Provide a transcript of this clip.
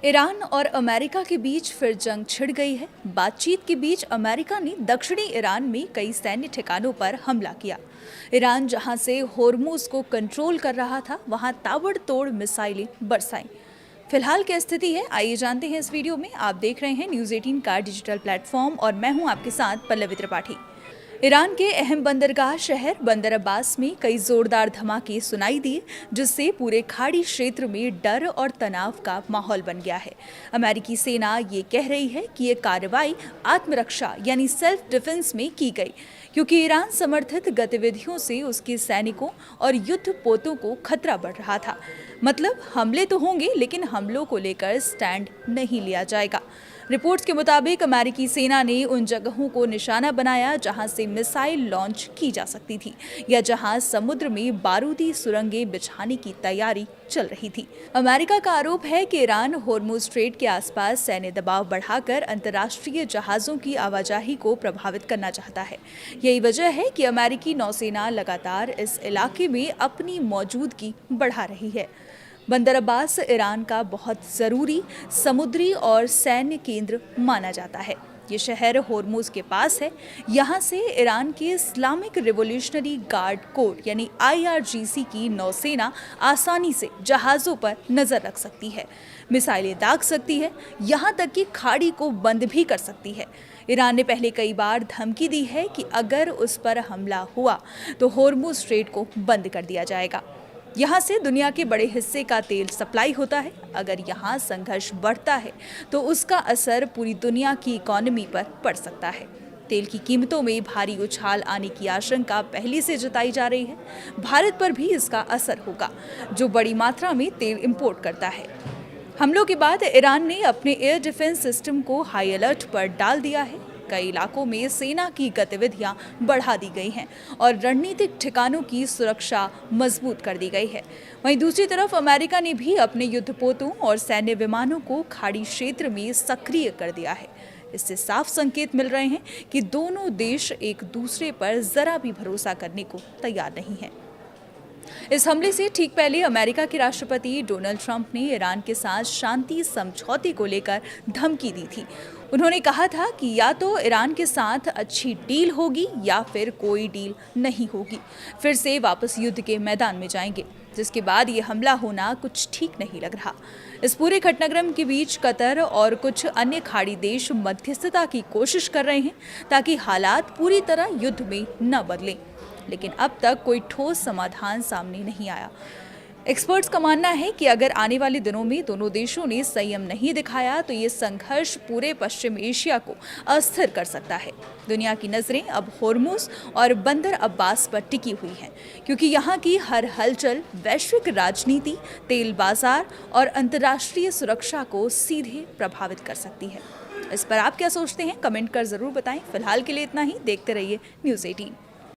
Iran और America के बीच फिर जंग छिड़ गई है। बातचीत के बीच अमेरिका ने दक्षिणी ईरान में कई सैन्य ठिकानों पर हमला किया। ईरान जहां से होर्मुज को कंट्रोल कर रहा था, वहां ताबड़तोड़ मिसाइलें बरसाईं। फिलहाल क्या स्थिति है, आइए जानते हैं इस वीडियो में। आप देख रहे हैं न्यूज़ 18 का डिजिटल प्लेटफॉर्म और मैं हूं आपके साथ पल्लवी त्रिपाठी। ईरान के अहम बंदरगाह शहर बंदर अब्बास में कई जोरदार धमाके सुनाई दिए, जिससे पूरे खाड़ी क्षेत्र में डर और तनाव का माहौल बन गया है। अमेरिकी सेना ये कह रही है कि ये कार्रवाई आत्मरक्षा यानी सेल्फ डिफेंस में की गई, क्योंकि ईरान समर्थित गतिविधियों से उसके सैनिकों और युद्ध पोतों को खतरा बढ़ रहा था। मतलब हमले तो होंगे, लेकिन हमलों को लेकर स्टैंड नहीं लिया जाएगा। रिपोर्ट्स के मुताबिक अमेरिकी सेना ने उन जगहों को निशाना बनाया जहां से मिसाइल लॉन्च की जा सकती थी या जहां समुद्र में बारूदी सुरंगें बिछाने की तैयारी चल रही थी। अमेरिका का आरोप है कि ईरान होर्मुज स्ट्रेट के आसपास सैन्य दबाव बढ़ाकर अंतर्राष्ट्रीय जहाजों की आवाजाही को प्रभावित करना चाहता है। यही वजह है कि अमेरिकी नौसेना लगातार इस इलाके में अपनी मौजूदगी बढ़ा रही है। बंदर अब्बास ईरान का बहुत ज़रूरी समुद्री और सैन्य केंद्र माना जाता है। ये शहर होर्मुज के पास है। यहाँ से ईरान के इस्लामिक रिवोल्यूशनरी गार्ड कोर यानी IRGC की नौसेना आसानी से जहाज़ों पर नज़र रख सकती है, मिसाइलें दाग सकती है, यहाँ तक कि खाड़ी को बंद भी कर सकती है। ईरान ने पहले कई बार धमकी दी है कि अगर उस पर हमला हुआ तो होर्मुज स्ट्रेट को बंद कर दिया जाएगा। यहाँ से दुनिया के बड़े हिस्से का तेल सप्लाई होता है। अगर यहाँ संघर्ष बढ़ता है तो उसका असर पूरी दुनिया की इकोनॉमी पर पड़ सकता है। तेल की कीमतों में भारी उछाल आने की आशंका पहले से जताई जा रही है। भारत पर भी इसका असर होगा, जो बड़ी मात्रा में तेल इंपोर्ट करता है। हमलों के बाद ईरान ने अपने एयर डिफेंस सिस्टम को हाई अलर्ट पर डाल दिया है। कई इलाकों में सेना की गतिविधियां बढ़ा दी गई हैं और रणनीतिक ठिकानों की सुरक्षा मजबूत कर दी गई है। वहीं दूसरी तरफ अमेरिका ने भी अपने युद्धपोतों और सैन्य विमानों को खाड़ी क्षेत्र में सक्रिय कर दिया है। इससे साफ संकेत मिल रहे हैं कि दोनों देश एक दूसरे पर जरा भी भरोसा करने को तैयार नहीं है। इस हमले से ठीक पहले अमेरिका के राष्ट्रपति डोनाल्ड ट्रंप ने ईरान के साथ शांति समझौते को लेकर धमकी दी थी। उन्होंने कहा था कि या तो ईरान के साथ अच्छी डील होगी या फिर कोई डील नहीं होगी, फिर से वापस युद्ध के मैदान में जाएंगे। जिसके बाद ये हमला होना कुछ ठीक नहीं लग रहा। इस पूरे घटनाक्रम के बीच कतर और कुछ अन्य खाड़ी देश मध्यस्थता की कोशिश कर रहे हैं ताकि हालात पूरी तरह युद्ध में न बदलें, लेकिन अब तक कोई ठोस समाधान सामने नहीं आया। एक्सपर्ट्स का मानना है कि अगर आने वाले दिनों में दोनों देशों ने संयम नहीं दिखाया तो ये संघर्ष पूरे पश्चिम एशिया को अस्थिर कर सकता है। दुनिया की नज़रें अब होर्मुज और बंदर अब्बास पर टिकी हुई हैं, क्योंकि यहाँ की हर हलचल वैश्विक राजनीति, तेल बाजार और अंतर्राष्ट्रीय सुरक्षा को सीधे प्रभावित कर सकती है। इस पर आप क्या सोचते हैं, कमेंट कर ज़रूर बताएं। फिलहाल के लिए इतना ही। देखते रहिए न्यूज़ 18।